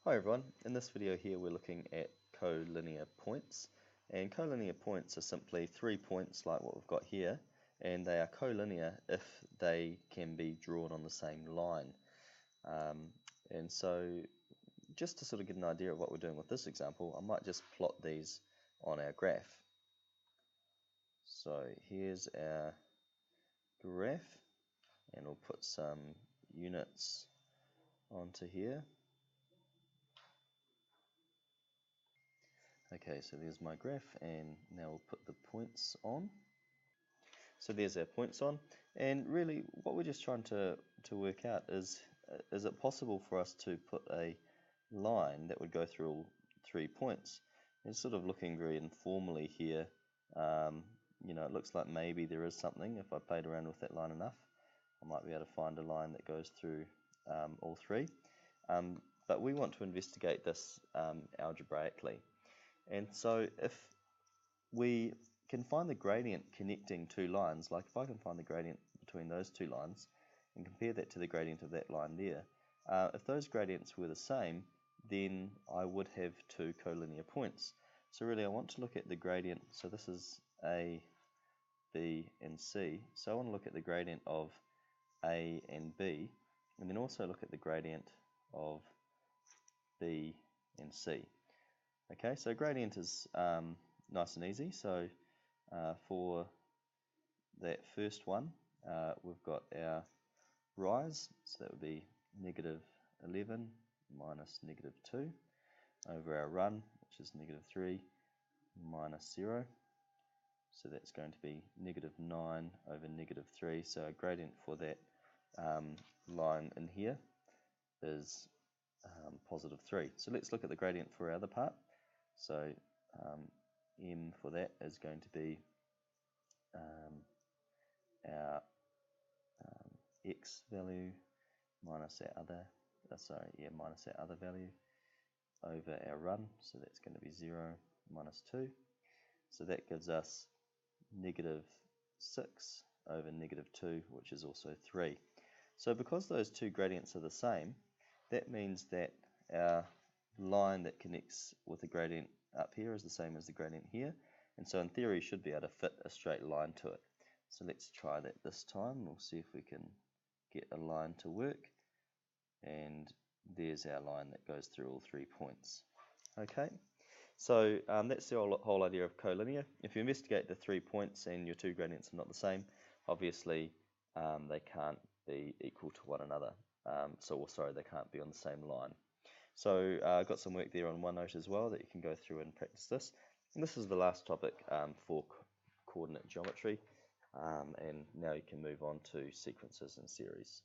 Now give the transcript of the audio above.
Hi everyone, in this video here we're looking at collinear points, and collinear points are simply 3 points like what we've got here, and they are collinear if they can be drawn on the same line. And so just to sort of get an idea of what we're doing with this example, I might just plot these on our graph. So here's our graph, and we'll put some units onto here. Okay, so there's my graph, and now we'll put the points on. So there's our points on, and really what we're just trying to work out is it possible for us to put a line that would go through all 3 points? It's sort of looking very informally here. It looks like maybe there is something. If I played around with that line enough, I might be able to find a line that goes through all 3. But we want to investigate this algebraically. And so if we can find the gradient connecting 2 lines, like if I can find the gradient between those 2 lines and compare that to the gradient of that line there, if those gradients were the same, then I would have 2 collinear points. So really I want to look at the gradient, so this is A, B and C, so I want to look at the gradient of A and B, and then also look at the gradient of B and C. Okay, so gradient is nice and easy. So for that first one, we've got our rise, so that would be negative 11 minus negative 2 over our run, which is negative 3 minus 0. So that's going to be negative 9 over negative 3. So our gradient for that line in here is positive 3. So let's look at the gradient for our other part. So m for that is going to be our x value minus our other, minus our other value over our run. So that's going to be 0 minus 2. So that gives us negative 6 over negative 2, which is also 3. So because those two gradients are the same, that means that our line that connects with the gradient up here is the same as the gradient here, and so in theory you should be able to fit a straight line to it. So let's try that this time. We'll see if we can get a line to work, and there's our line that goes through all 3 points. Okay, so that's the whole idea of collinear. If you investigate the 3 points and your 2 gradients are not the same, obviously they can't be equal to one another. They can't be on the same line. So I've got some work there on OneNote as well that you can go through and practice this. And this is the last topic for coordinate geometry. And now you can move on to sequences and series.